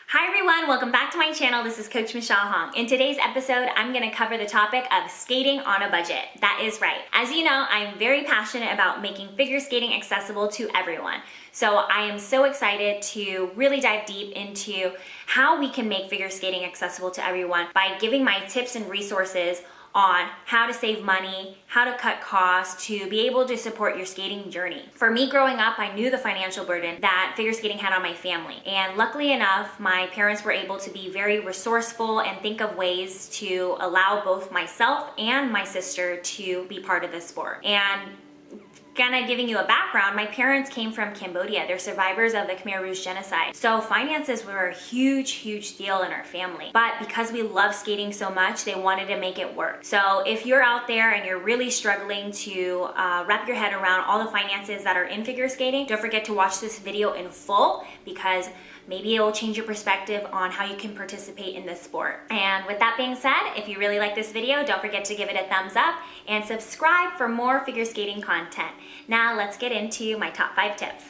Hi everyone, welcome back to my channel. This is Coach Michelle Hong. In today's episode, I'm going to cover the topic of skating on a budget. That is right. As you know, I'm very passionate about making figure skating accessible to everyone. So I am so excited to really dive deep into how we can make figure skating accessible to everyone by giving my tips and resources on how to save money, how to cut costs, to be able to support your skating journey. For me growing up, I knew the financial burden that figure skating had on my family. And luckily enough, my parents were able to be very resourceful and think of ways to allow both myself and my sister to be part of the sport. And kind of giving you a background, my parents came from Cambodia. They're survivors of the Khmer Rouge genocide. So finances were a huge deal in our family. But because we love skating so much, they wanted to make it work. So if you're out there and you're really struggling to wrap your head around all the finances that are in figure skating, don't forget to watch this video in full because maybe it will change your perspective on how you can participate in this sport. And with that being said, if you really like this video, don't forget to give it a thumbs up and subscribe for more figure skating content. Now let's get into my top 5 tips.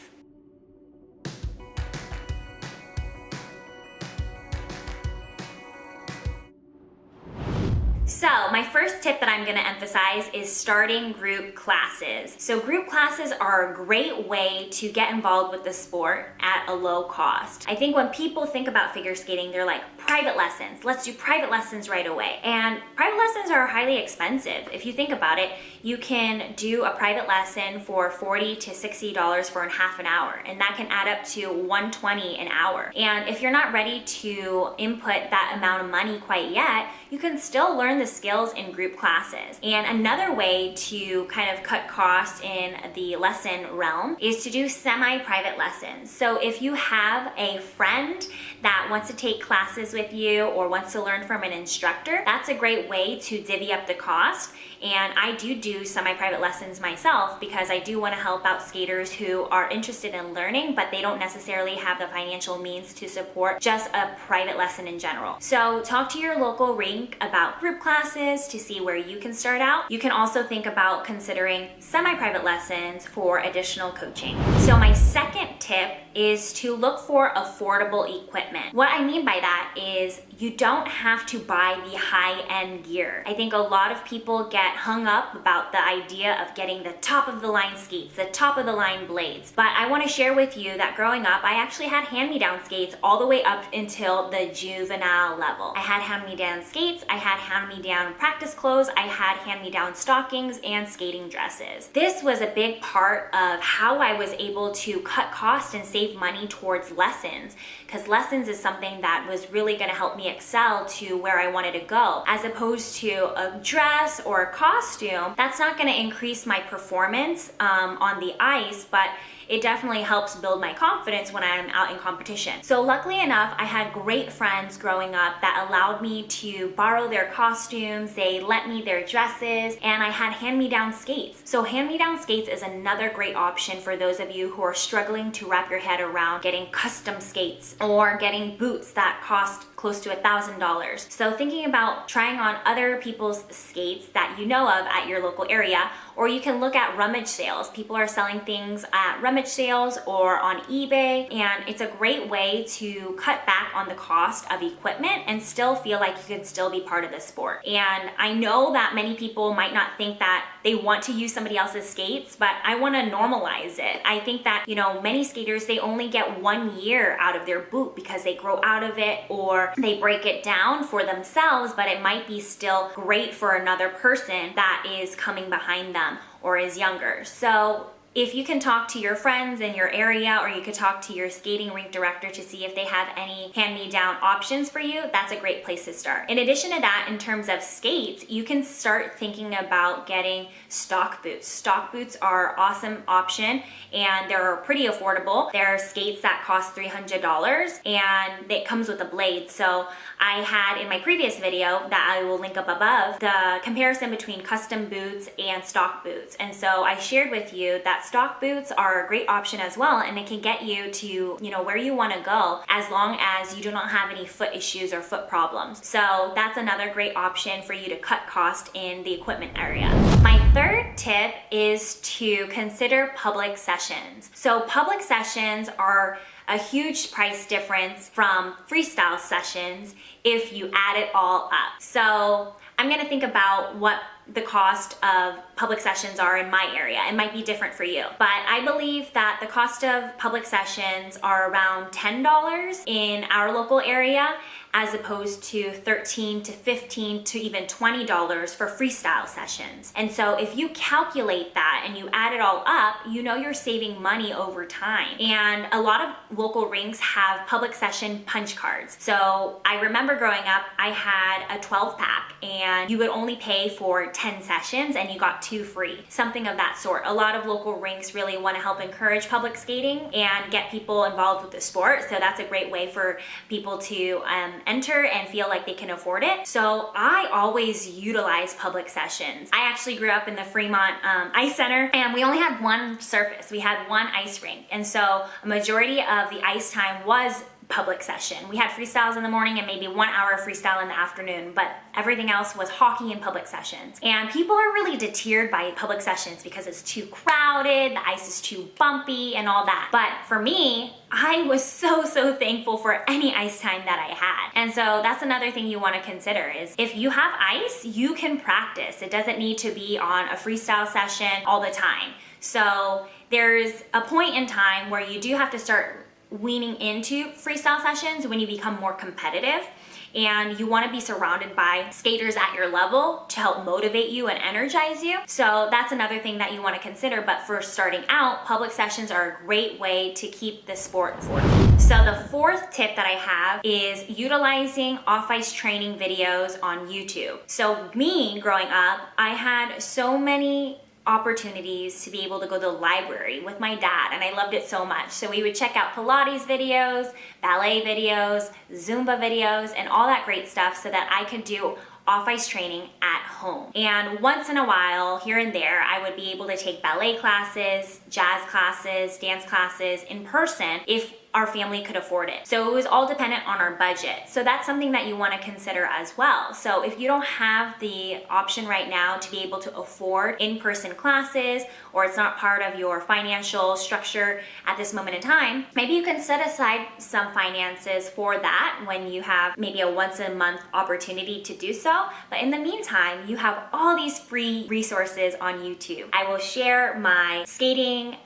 So my first tip that I'm going to emphasize is starting group classes. So group classes are a great way to get involved with the sport at a low cost. I think when people think about figure skating, they're like, private lessons. Let's do private lessons right away. And private lessons are highly expensive. If you think about it, you can do a private lesson for $40 to $60 for half an hour, and that can add up to $120 an hour. And if you're not ready to input that amount of money quite yet, you can still learn the skills in group classes. And another way to kind of cut costs in the lesson realm is to do semi-private lessons. So if you have a friend that wants to take classes with you or wants to learn from an instructor, that's a great way to divvy up the cost. And I do semi-private lessons myself because I do want to help out skaters who are interested in learning, but they don't necessarily have the financial means to support just a private lesson in general. So talk to your local rink about group classes to see where you can start out. You can also think about considering semi-private lessons for additional coaching. So my second tip is to look for affordable equipment. What I mean by that is you don't have to buy the high-end gear. I think a lot of people get hung up about the idea of getting the top of the line skates, the top of the line blades. But I want to share with you that growing up, I actually had hand-me-down skates all the way up until the juvenile level. I had hand-me-down skates, I had hand-me-down practice clothes, I had hand-me-down stockings and skating dresses. This was a big part of how I was able to cut costs and save money towards lessons, because lessons is something that was really going to help me excel to where I wanted to go, as opposed to a dress or a costume. That's not going to increase my performance on the ice, but it definitely helps build my confidence when I'm out in competition. So luckily enough, I had great friends growing up that allowed me to borrow their costumes, they lent me their dresses, and I had hand-me-down skates. So hand-me-down skates is another great option for those of you who are struggling to wrap your head around getting custom skates or getting boots that cost close to $1,000. So thinking about trying on other people's skates that you know of at your local area, or you can look at rummage sales. People are selling things at rummage sales or on eBay, and it's a great way to cut back on the cost of equipment and still feel like you can still be part of the sport. And I know that many people might not think that they want to use somebody else's skates, but I want to normalize it. I think that, many skaters, they only get 1 year out of their boot because they grow out of it or they break it down for themselves, but it might be still great for another person that is coming behind them or is younger. So if you can talk to your friends in your area, or you could talk to your skating rink director to see if they have any hand-me-down options for you, that's a great place to start. In addition to that, in terms of skates, you can start thinking about getting stock boots. Stock boots are an awesome option, and they're pretty affordable. They're skates that cost $300, and it comes with a blade. So I had in my previous video that I will link up above the comparison between custom boots and stock boots. And so I shared with you that stock boots are a great option as well, and it can get you to, where you want to go as long as you do not have any foot issues or foot problems. So that's another great option for you to cut cost in the equipment area. My third tip is to consider public sessions. So public sessions are a huge price difference from freestyle sessions if you add it all up. So I'm gonna think about what the cost of public sessions are in my area. It might be different for you, but I believe that the cost of public sessions are around $10 in our local area, as opposed to $13 to $15 to even $20 for freestyle sessions. And so if you calculate that and you add it all up, you're saving money over time. And a lot of local rinks have public session punch cards. So I remember growing up, I had a 12 pack and you would only pay for 10 sessions and you got 2 free, something of that sort. A lot of local rinks really want to help encourage public skating and get people involved with the sport. So that's a great way for people to enter and feel like they can afford it. So I always utilize public sessions. I actually grew up in the Fremont Ice Center, and we only had one surface. We had one ice rink. And so a majority of the ice time was public session. We had freestyles in the morning and maybe 1 hour of freestyle in the afternoon, but everything else was hockey and public sessions. And people are really deterred by public sessions because it's too crowded, the ice is too bumpy and all that. But for me, I was so thankful for any ice time that I had. And so that's another thing you want to consider is if you have ice, you can practice. It doesn't need to be on a freestyle session all the time. So there's a point in time where you do have to start weaning into freestyle sessions when you become more competitive, and you want to be surrounded by skaters at your level to help motivate you and energize you. So that's another thing that you want to consider. But for starting out, public sessions are a great way to keep the sport affordable. So the fourth tip that I have is utilizing off-ice training videos on YouTube. So me growing up, I had so many opportunities to be able to go to the library with my dad, and I loved it so much. So we would check out Pilates videos, ballet videos, Zumba videos, and all that great stuff so that I could do off-ice training at home. And once in a while, here and there, I would be able to take ballet classes, jazz classes, dance classes in person if our family could afford it. So it was all dependent on our budget. So that's something that you want to consider as well. So if you don't have the option right now to be able to afford in-person classes, or it's not part of your financial structure at this moment in time, maybe you can set aside some finances for that when you have maybe a once a month opportunity to do so. But in the meantime, you have all these free resources on YouTube. I will share my skating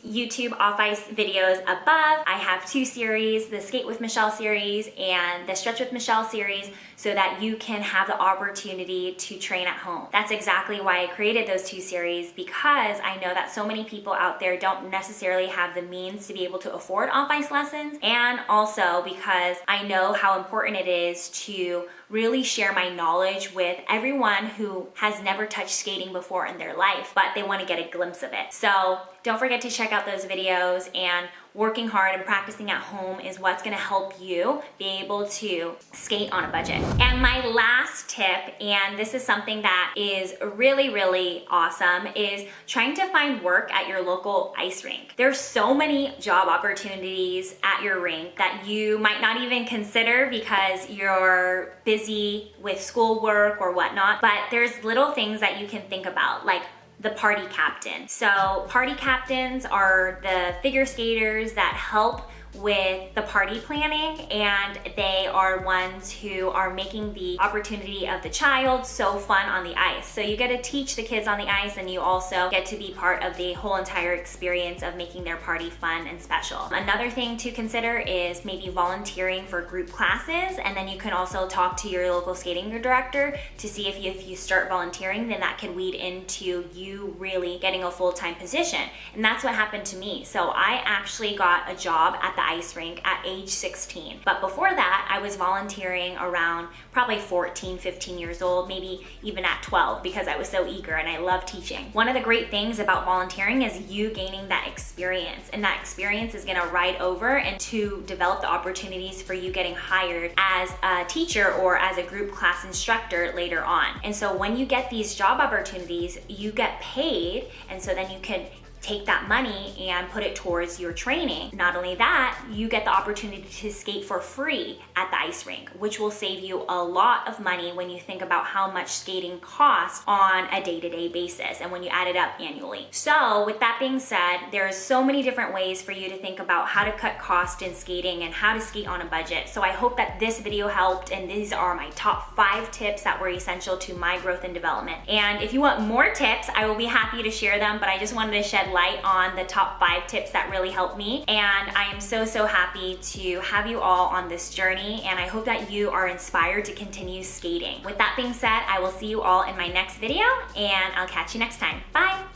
YouTube off-ice videos above. I have 2 series, the Skate with Michelle series and the Stretch with Michelle series, so that you can have the opportunity to train at home. That's exactly why I created those 2 series, because I know that so many people out there don't necessarily have the means to be able to afford off-ice lessons, and also because I know how important it is to really share my knowledge with everyone who has never touched skating before in their life, but they want to get a glimpse of it. So don't forget to check out those videos, and working hard and practicing at home is what's going to help you be able to skate on a budget. And my last tip, and this is something that is really awesome, is trying to find work at your local ice rink. There's so many job opportunities at your rink that you might not even consider because you're busy with schoolwork or whatnot, but there's little things that you can think about, like the party captain. So party captains are the figure skaters that help with the party planning, and they are ones who are making the opportunity of the child so fun on the ice. So you get to teach the kids on the ice, and you also get to be part of the whole entire experience of making their party fun and special. Another thing to consider is maybe volunteering for group classes, and then you can also talk to your local skating director to see if you start volunteering, then that can lead into you really getting a full-time position. And that's what happened to me. So I actually got a job at the ice rink at age 16. But before that, I was volunteering around probably 14, 15 years old, maybe even at 12, because I was so eager and I love teaching. One of the great things about volunteering is you gaining that experience, and that experience is gonna ride over and to develop the opportunities for you getting hired as a teacher or as a group class instructor later on. And so when you get these job opportunities, you get paid, and so then you can take that money and put it towards your training. Not only that, you get the opportunity to skate for free at the ice rink, which will save you a lot of money when you think about how much skating costs on a day-to-day basis and when you add it up annually. So with that being said, there's so many different ways for you to think about how to cut cost in skating and how to skate on a budget. So I hope that this video helped, and these are my top 5 tips that were essential to my growth and development. And if you want more tips, I will be happy to share them, but I just wanted to shed light on the top 5 tips that really helped me. And I am so happy to have you all on this journey, and I hope that you are inspired to continue skating. With that being said, I will see you all in my next video, and I'll catch you next time. Bye!